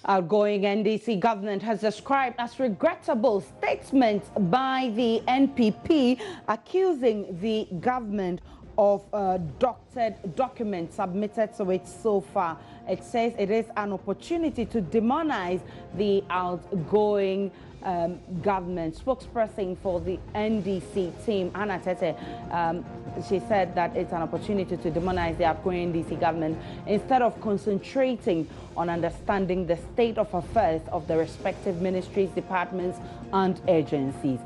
Outgoing NDC government has described as regrettable statements by the NPP accusing the government of doctored documents submitted to it so far. It says it is an opportunity to demonize the outgoing government. Spokesperson for the NDC team, Anna Tete, she said that it's an opportunity to demonize the outgoing NDC government instead of concentrating on understanding the state of affairs of the respective ministries, departments, and agencies.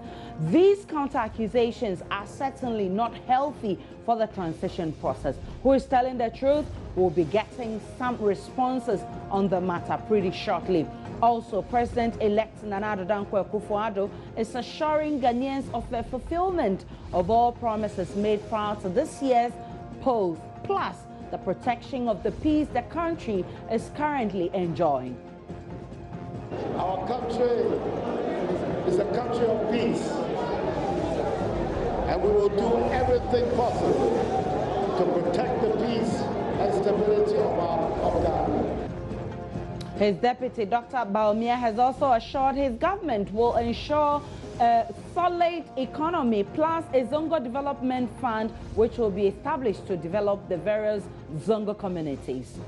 These counter-accusations are certainly not healthy for the transition process. Who is telling the truth? We'll be getting some responses on the matter pretty shortly. Also, President-elect Nana Addo Dankwa Akufo-Addo is assuring Ghanaians of the fulfillment of all promises made prior to this year's polls, plus the protection of the peace the country is currently enjoying. Our country is a country of peace, and we will do everything possible to protect the peace and stability of Ghana. His deputy, Dr. Baumia, has also assured his government will ensure a solid economy plus a Zongo development fund which will be established to develop the various Zongo communities.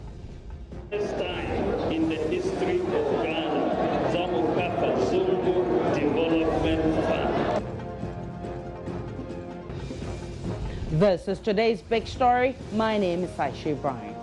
First time in the history of Ghana, Zongo Development Fund. This is today's big story. My name is Aisha Brian.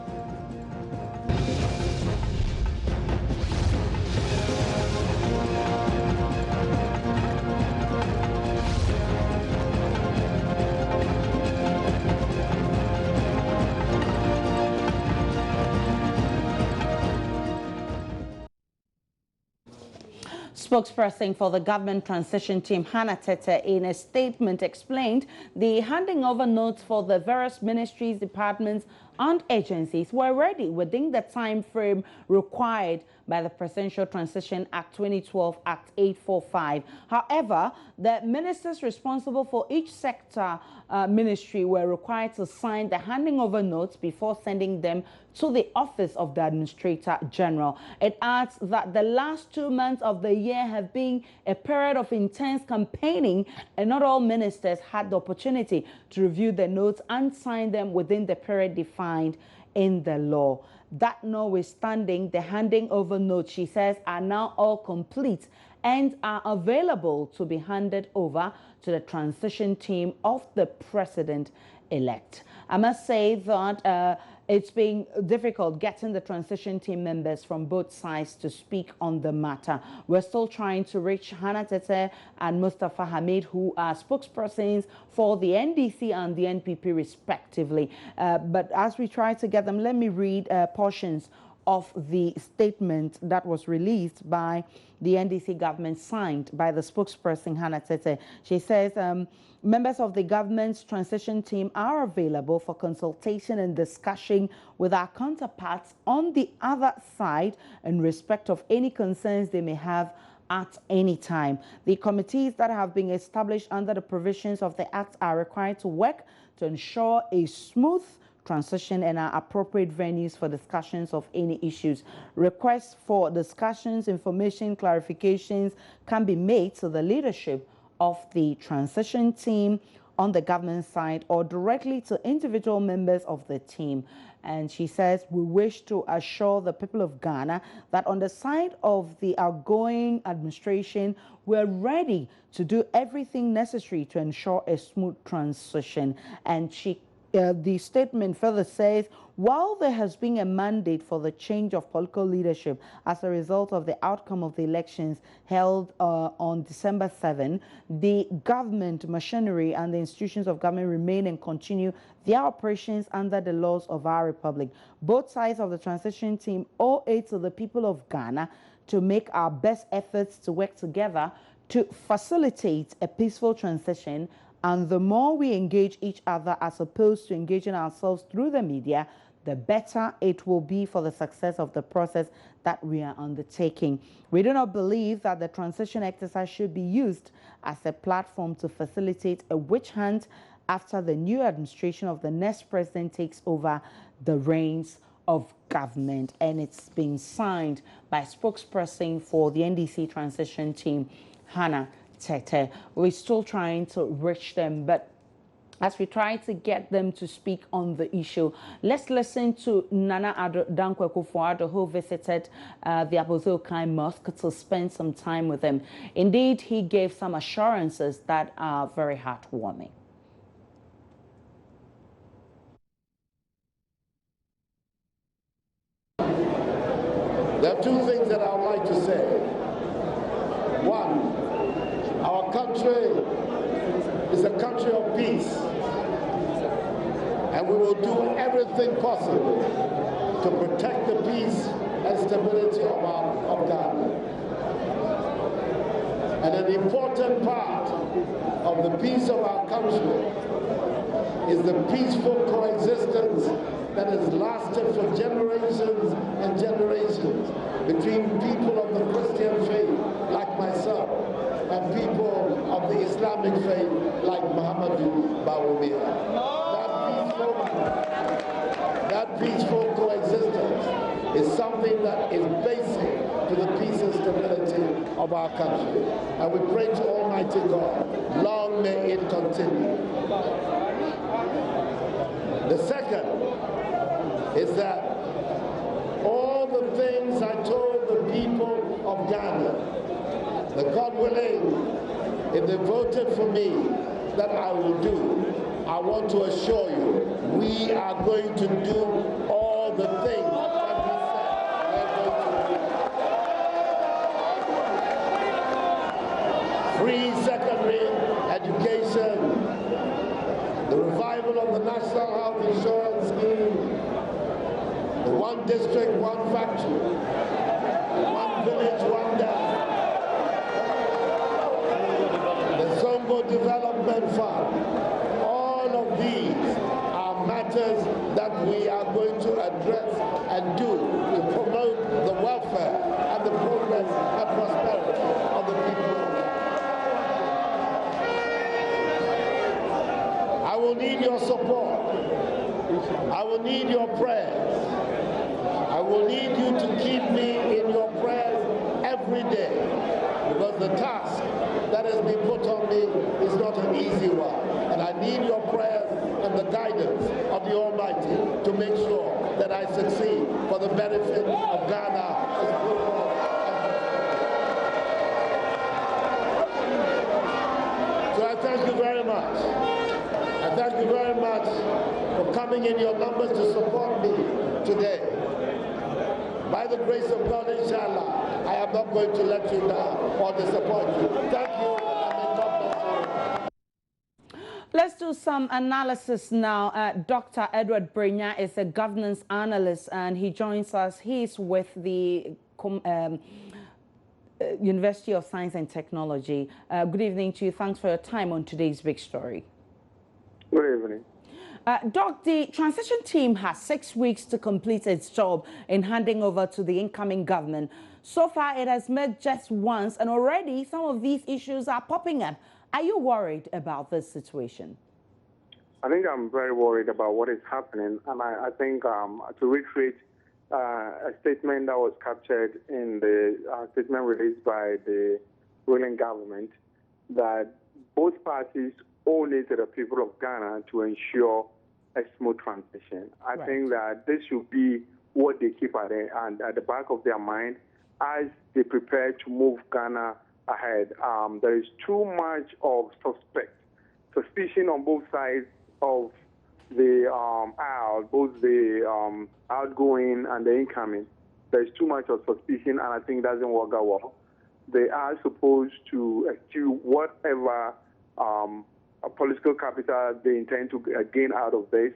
Spokesperson for the government transition team, Hannah Tete, in a statement explained the handing over notes for the various ministries, departments, and agencies were ready within the time frame required by the Presidential Transition Act 2012, Act 845. However, the ministers responsible for each sector ministry were required to sign the handing over notes before sending them to the office of the Administrator General. It adds that the last 2 months of the year have been a period of intense campaigning, and not all ministers had the opportunity to review the notes and sign them within the period defined in the law. That notwithstanding, the handing over notes, she says, are now all complete and are available to be handed over to the transition team of the president-elect. I must say that it's been difficult getting the transition team members from both sides to speak on the matter. We're still trying to reach Hannah Tete and Mustafa Hamid, who are spokespersons for the NDC and the NPP respectively. But as we try to get them, let me read portions of the statement that was released by the NDC government, signed by the spokesperson Hannah Tete. She says, members of the government's transition team are available for consultation and discussion with our counterparts on the other side in respect of any concerns they may have at any time. The committees that have been established under the provisions of the Act are required to work to ensure a smooth transition and are appropriate venues for discussions of any issues. Requests for discussions, information, clarifications can be made to the leadership of the transition team on the government side or directly to individual members of the team. And she says, we wish to assure the people of Ghana that on the side of the outgoing administration, we're ready to do everything necessary to ensure a smooth transition. And the statement further says, while there has been a mandate for the change of political leadership as a result of the outcome of the elections held on December 7, the government machinery and the institutions of government remain and continue their operations under the laws of our republic. Both sides of the transition team owe it to the people of Ghana to make our best efforts to work together to facilitate a peaceful transition. And the more we engage each other as opposed to engaging ourselves through the media, the better it will be for the success of the process that we are undertaking. We do not believe that the transition exercise should be used as a platform to facilitate a witch hunt after the new administration of the next president takes over the reins of government, and it's been signed by spokesperson for the NDC transition team, Hannah Tete. We're still trying to reach them, but as we try to get them to speak on the issue, let's listen to Nana Dankwa Akufo-Addo, who visited the Abozokai Mosque to spend some time with them. Indeed, he gave some assurances that are very heartwarming. There are two things that I would like to say. One, our country is a country of peace, and we will do everything possible to protect the peace and stability of Ghana. And an important part of the peace of our country is the peaceful coexistence that has lasted for generations and generations between people of the Christian faith, like myself, and people of the Islamic faith, like Muhammadu Bawumia. That peaceful coexistence is something that is basic to the peace and stability of our country. And we pray to Almighty God, long may it continue. The second is that all the things I told the people of Ghana, that God willing, if they voted for me, that I will do, I want to assure you, we are going to do all the things that we said we're going to do. Free secondary education, the revival of the National Health Insurance Scheme, the one district, one factory, one village, one dam, the Zongo Development Fund. All of these are matters that we are going to address and do to promote the welfare and the progress and prosperity of the people. I will need your support. I will need your prayers. I will need you to keep me in your prayers every day, because the task that has been put on me is not an easy one. And I need your prayers and the guidance of the Almighty to make sure that I succeed for the benefit of Ghana as plural. So I thank you very much. I thank you very much for coming in your numbers to support me today. By the grace of God, inshallah, I am not going to let you down or disappoint you. Thank you, and may God bless you. Let's do some analysis now. Dr. Edward Brenya is a governance analyst, and he joins us. He's with the University of Science and Technology. Good evening to you. Thanks for your time on today's big story. Good evening. Doc, the transition team has 6 weeks to complete its job in handing over to the incoming government. So far, it has met just once, and already some of these issues are popping up. Are you worried about this situation? I think I'm very worried about what is happening, and I think to reiterate a statement that was captured in the statement released by the ruling government, that both parties owe it to the people of Ghana to ensure a smooth transition. I think that this should be what they keep at the back of their mind as they prepare to move Ghana ahead. There is too much of suspicion on both sides of the aisle, both the outgoing and the incoming. There's too much of suspicion, and I think it doesn't work out well. They are supposed to do whatever political capital they intend to gain out of this,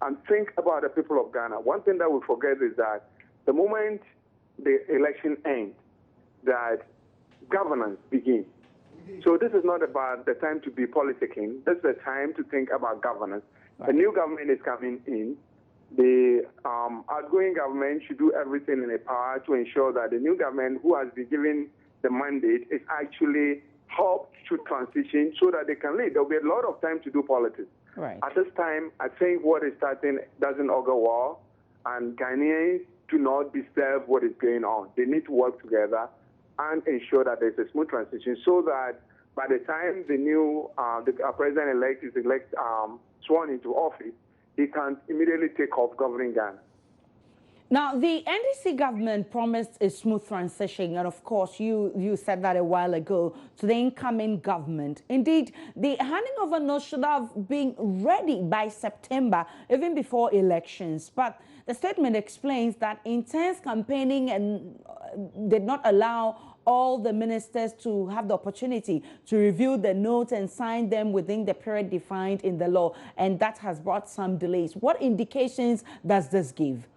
and think about the people of Ghana. One thing that we forget is that the moment the election ends, that governance begins. So this is not about the time to be politicking. This is the time to think about governance. Right. The new government is coming in. The outgoing government should do everything in their power to ensure that the new government, who has been given the mandate, is actually helped to transition so that they can lead. There will be a lot of time to do politics. Right. At this time, I think what is starting doesn't augur well. and Ghanaians do not deserve what is going on. They need to work together and ensure that there's a smooth transition so that by the time the new president-elect is sworn into office, he can immediately take off governing Ghana. Now, the NDC government promised a smooth transition, and of course, you said that a while ago, to the incoming government. Indeed, the handing over notes should have been ready by September, even before elections. But the statement explains that intense campaigning and did not allow all the ministers to have the opportunity to review the notes and sign them within the period defined in the law, and that has brought some delays. What indications does this give?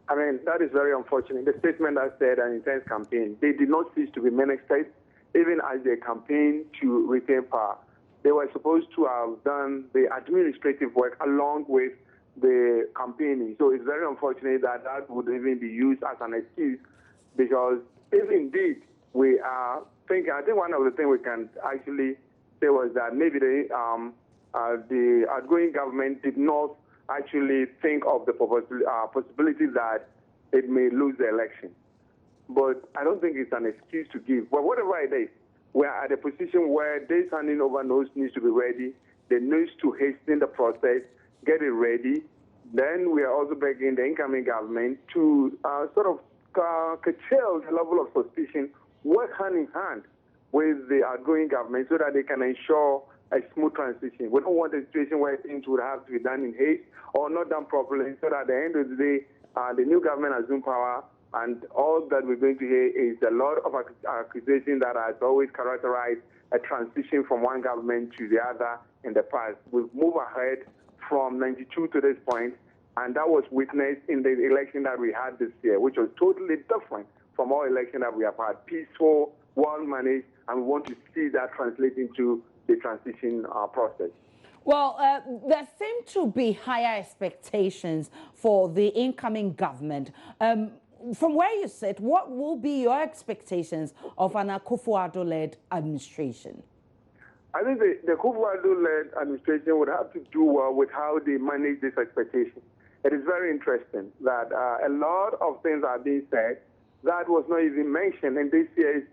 I mean, that is very unfortunate. The statement that said an intense campaign, they did not cease to be ministers, even as they campaigned to retain power. They were supposed to have done the administrative work along with the campaigning. So it's very unfortunate that that would even be used as an excuse, because if indeed we are thinking, I think one of the things we can actually say was that maybe the outgoing government did not actually think of the possibility that it may lose the election. But I don't think it's an excuse to give. But whatever it is, we're at a position where this handing over notes needs to be ready. They need to hasten the process, get it ready. Then we are also begging the incoming government to sort of curtail the level of suspicion, work hand in hand with the outgoing government so that they can ensure a smooth transition. We don't want a situation where things would have to be done in haste or not done properly, so that at the end of the day, the new government assumes power, and all that we're going to hear is a lot of accusations that has always characterized a transition from one government to the other in the past. We've moved ahead from 92 to this point, and that was witnessed in the election that we had this year, which was totally different from all elections that we have had. Peaceful, well-managed, and we want to see that translate into the transition process. Well, there seem to be higher expectations for the incoming government. From where you sit, what will be your expectations of an Akufo-Addo-led administration? I think the Akufo-Addo-led administration would have to do well with how they manage this expectation. It is very interesting that a lot of things are being said that was not even mentioned in this year's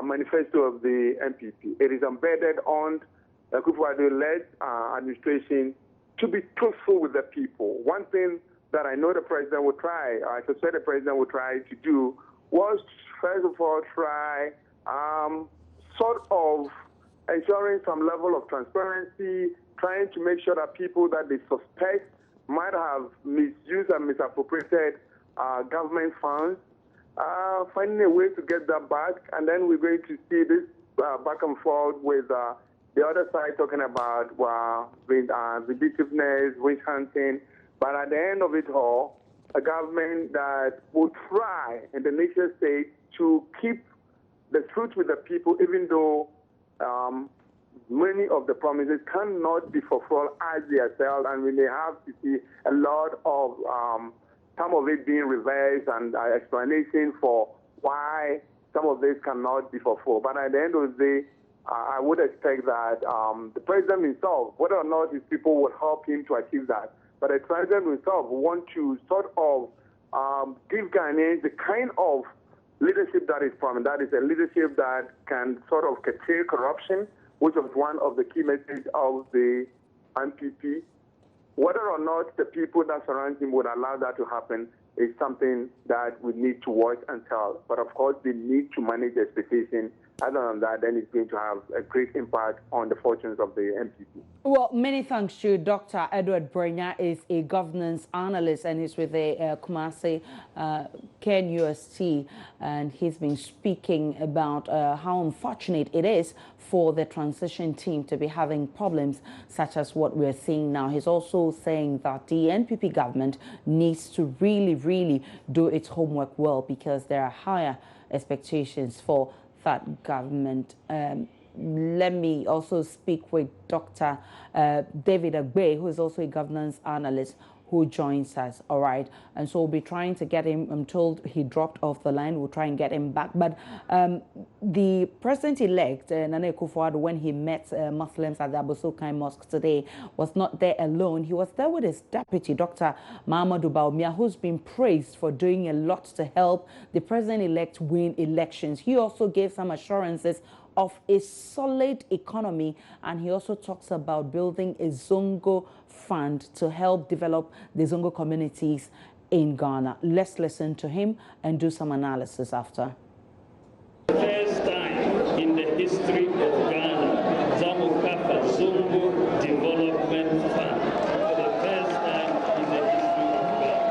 manifesto of the NPP. It is embedded on the Akufo-Addo-led administration to be truthful with the people. One thing that I know the president would try, I suspect the president would try to do, was first of all try sort of ensuring some level of transparency, trying to make sure that people that they suspect might have misused and misappropriated government funds, finding a way to get that back. And then we're going to see this back and forth with the other side talking about vindictiveness, witch hunting. But at the end of it all, a government that will try in the nation state to keep the truth with the people, even though many of the promises cannot be fulfilled as they are said, and we may have to see a lot of some of it being reversed and explanation for why some of this cannot be fulfilled. But at the end of the day, I would expect that the president himself, whether or not his people would help him to achieve that, but the president himself want to sort of give Ghanaians the kind of leadership that is promised. That is a leadership that can sort of curtail corruption, which was one of the key messages of the NPP. Whether or not the people that surround him would allow that to happen is something that we need to watch and tell. But of course, they need to manage the expectation. Other than that, then it's going to have a great impact on the fortunes of the NPP. Well, many thanks to Dr. Edward Brenya, is a governance analyst and is with the Kumasi KNUST, and he's been speaking about how unfortunate it is for the transition team to be having problems such as what we're seeing now. He's also saying that the NPP government needs to really do its homework well, because there are higher expectations for that government. Let me also speak with Dr. David Agbe, who is also a governance analyst, who joins us, all right? And so we'll be trying to get him. I'm told he dropped off the line. We'll try and get him back. But the president-elect, Nana Akufo-Addo, when he met Muslims at the Abosokai Mosque today, was not there alone. He was there with his deputy, Dr. Mahamudu Bawumia, who's been praised for doing a lot to help the president-elect win elections. He also gave some assurances of a solid economy, and he also talks about building a Zongo fund to help develop the Zongo communities in Ghana. Let's listen to him and do some analysis after. First time in the history of Ghana, Zongo Development Fund. For the first time in the history of Ghana.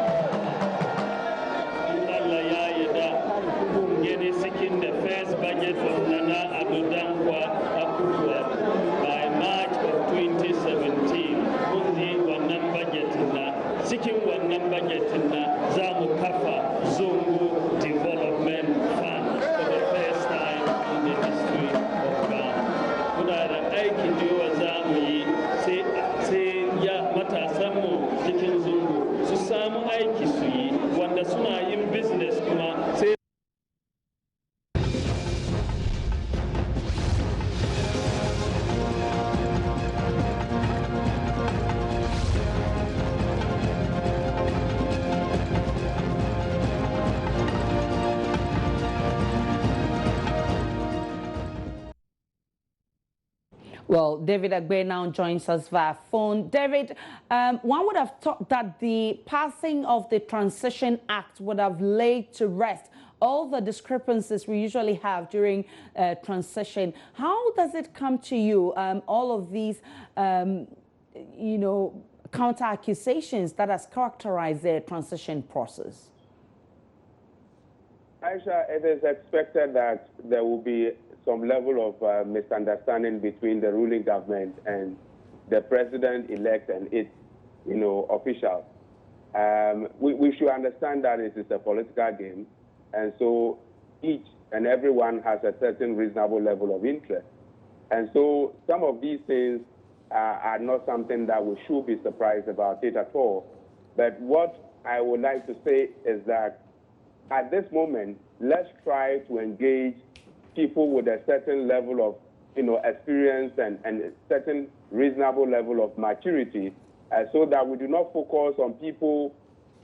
Seeking the first budget from Nana Akufo-Addo by March of 2017. Seeking one budget in the Zamu Kafa Zongo Development Fund for the first time in the history of Ghana. Kuna aiki jiwa zamu yi sai ya matasan mu cikin Zongo su samu aiki su yi wanda suna yin business kuma sai Well, David Agbe now joins us via phone. David, one would have thought that the passing of the Transition Act would have laid to rest all the discrepancies we usually have during transition. How does it come to you, all of these, you know, counter-accusations that has characterized the transition process? Aisha, it is expected that there will be some level of misunderstanding between the ruling government and the president-elect and its, you know, officials. We should understand that it is a political game, and so each and everyone has a certain reasonable level of interest. And so some of these things are not something that we should be surprised about it at all. But what I would like to say is that at this moment, let's try to engage people with a certain level of, you know, experience and a certain reasonable level of maturity, so that we do not focus on people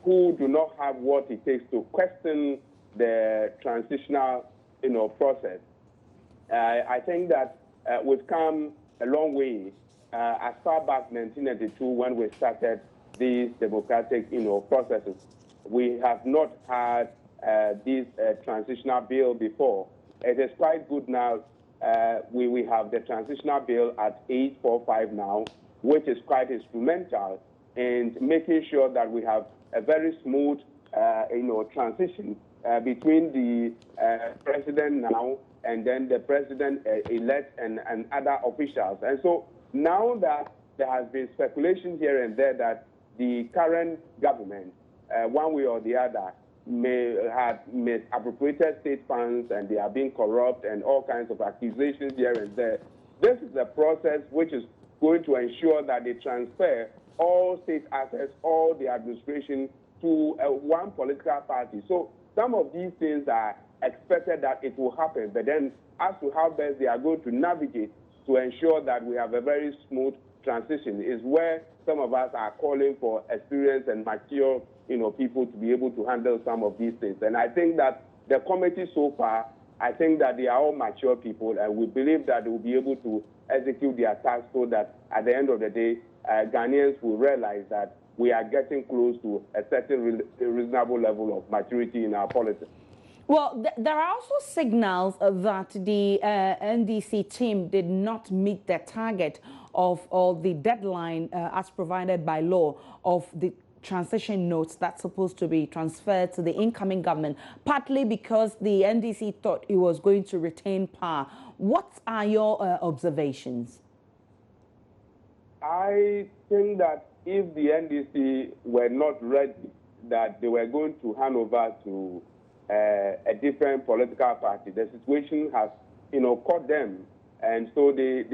who do not have what it takes to question the transitional, you know, process. I think that we've come a long way as far back 1992 when we started these democratic, you know, processes. We have not had this transitional bill before. It is quite good now. We have the transitional bill at 845 now, which is quite instrumental in making sure that we have a very smooth, you know, transition between the president now and then the president-elect and other officials. And so now that there has been speculation here and there that the current government, one way or the other, may have misappropriated state funds and they are being corrupt and all kinds of accusations here and there. This is a process which is going to ensure that they transfer all state assets, all the administration to one political party. So some of these things are expected that it will happen, but then as to how best they are going to navigate to ensure that we have a very smooth transition is where some of us are calling for experience and mature, you know, people to be able to handle some of these things. And I think that the committee so far, I think that they are all mature people, and we believe that they will be able to execute their task so that at the end of the day, Ghanaians will realize that we are getting close to a certain reasonable level of maturity in our politics. Well, there are also signals that the NDC team did not meet their target of the deadline as provided by law of the transition notes that's supposed to be transferred to the incoming government, partly because the NDC thought it was going to retain power. What are your observations? I think that if the NDC were not ready, that they were going to hand over to a different political party. The situation has, you know, caught them, and so the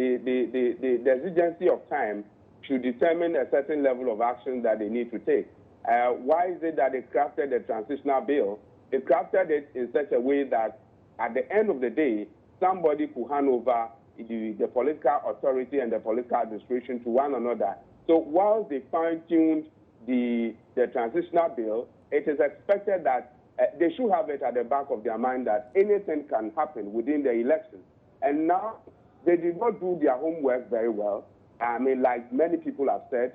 exigency of time should determine a certain level of action that they need to take. Why is it that they crafted the transitional bill? They crafted it in such a way that at the end of the day, somebody could hand over the political authority and the political administration to one another. So while they fine-tuned the transitional bill, it is expected that they should have it at the back of their mind that anything can happen within the election. And now they did not do their homework very well. I mean, like many people have said,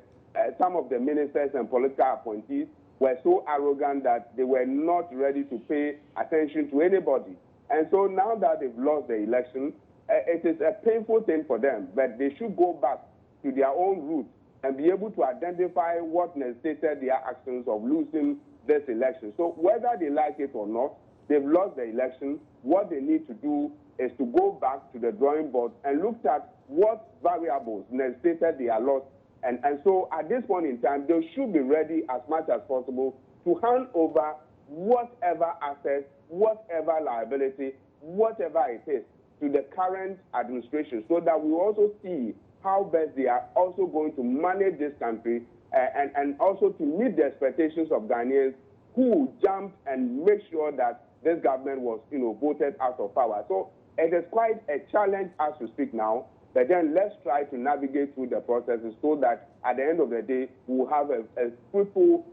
some of the ministers and political appointees were so arrogant that they were not ready to pay attention to anybody. And so now that they've lost the election, it is a painful thing for them, but they should go back to their own roots and be able to identify what necessitated their actions of losing this election. So whether they like it or not, they've lost the election. What they need to do is to go back to the drawing board and look at what variables necessitated their loss. And so at this point in time, they should be ready as much as possible to hand over whatever assets, whatever liability, whatever it is, to the current administration, so that we also see how best they are also going to manage this country and also to meet the expectations of Ghanaians who jumped and make sure that this government was, voted out of power. So it is quite a challenge as we speak now, but then let's try to navigate through the processes so that at the end of the day, we'll have a fruitful,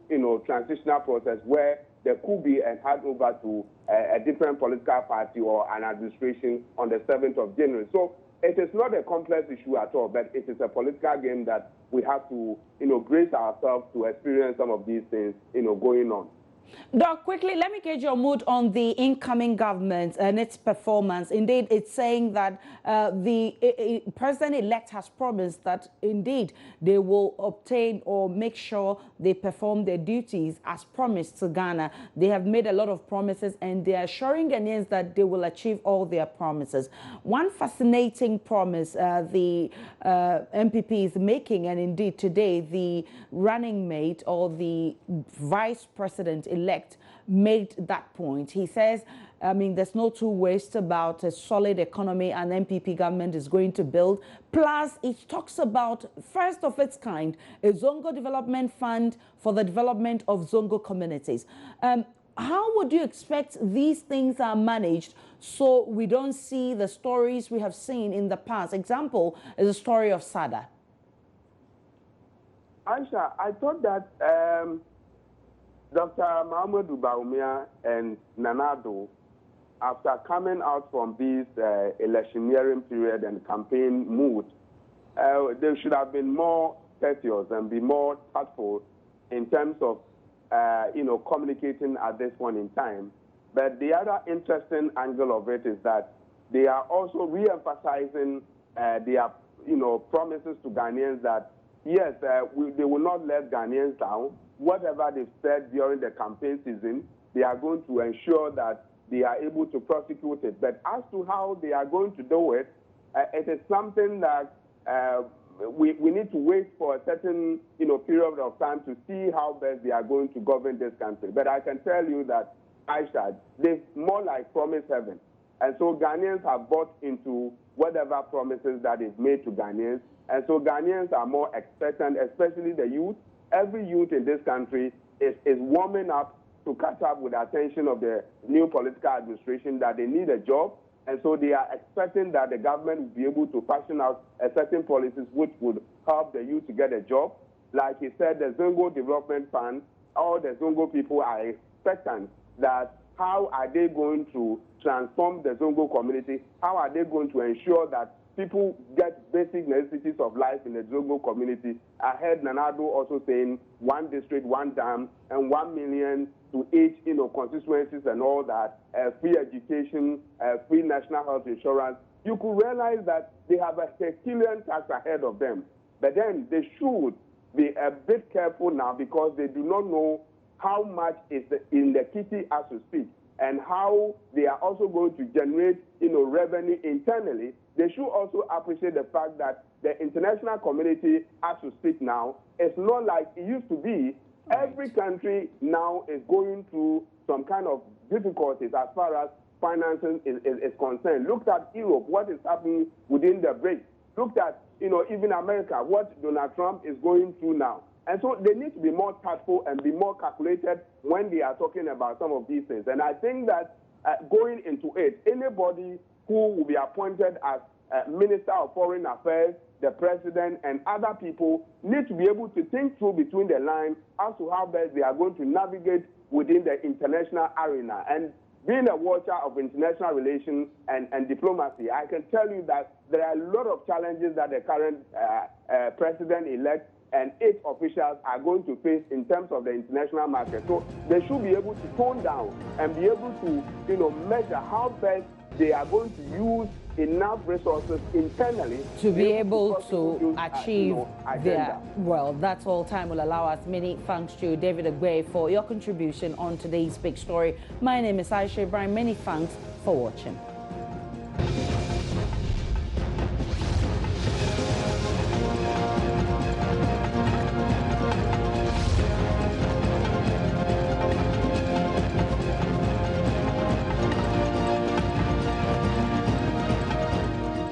transitional process where there could be a handover to a different political party or an administration on the 7th of January. So it is not a complex issue at all, but it is a political game that we have to, brace ourselves to experience some of these things, going on. Doc, quickly, let me get your mood on the incoming government and its performance. Indeed, it's saying that the president-elect has promised that, indeed, they will obtain or make sure they perform their duties as promised to Ghana. They have made a lot of promises, and they are assuring Ghanaians that they will achieve all their promises. One fascinating promise the NPP is making, and indeed today, the running mate or the vice president-elect made that point. He says, I mean, there's no two ways about a solid economy an NPP government is going to build. Plus, it talks about, first of its kind, a Zongo development fund for the development of Zongo communities. How would you expect these things are managed so we don't see the stories we have seen in the past? Example is the story of Sada. Aisha, I thought that Dr. Mahamudu Bawumia and Nana-Addo, after coming out from this electioneering period and campaign mood, they should have been more courteous and be more thoughtful in terms of, communicating at this point in time. But the other interesting angle of it is that they are also re-emphasizing their, promises to Ghanaians that, yes, they will not let Ghanaians down. Whatever they've said during the campaign season, they are going to ensure that they are able to prosecute it. But as to how they are going to do it, it is something that we need to wait for a certain period of time to see how best they are going to govern this country. But I can tell you that, Aisha, they're more like promise heaven. And so Ghanaians have bought into whatever promises that they've made to Ghanaians. And so Ghanaians are more expectant, especially the youth. Every youth in this country is warming up to catch up with the attention of the new political administration that they need a job. And so they are expecting that the government will be able to fashion out a certain policies which would help the youth to get a job. Like he said, the Zongo Development Fund, all the Zongo people are expectant that how are they going to transform the Zongo community? How are they going to ensure that people get basic necessities of life in the Zongo community? I heard Nana-Addo also saying 1 district, 1 dam, and 1 million to each, constituencies and all that, free education, free national health insurance. You could realize that they have a Herculean task ahead of them. But then they should be a bit careful now because they do not know how much is in the kitty as we speak and how they are also going to generate, revenue internally. They should also appreciate the fact that the international community, as we speak now, is not like it used to be. Right. Every country now is going through some kind of difficulties as far as financing is concerned. Look at Europe, what is happening within the BRICS. Look at, even America, what Donald Trump is going through now. And so they need to be more tactful and be more calculated when they are talking about some of these things. And I think that going into it, anybody who will be appointed as Minister of Foreign Affairs, the President, and other people need to be able to think through between the lines as to how best they are going to navigate within the international arena. And being a watcher of international relations and diplomacy, I can tell you that there are a lot of challenges that the current President-elect and its officials are going to face in terms of the international market. So they should be able to tone down and be able to, measure how best they are going to use enough resources internally to be able to achieve their, well, that's all time will allow us. Many thanks to David Agbe for your contribution on today's big story. My name is Aisha Ibrahim. Many thanks for watching.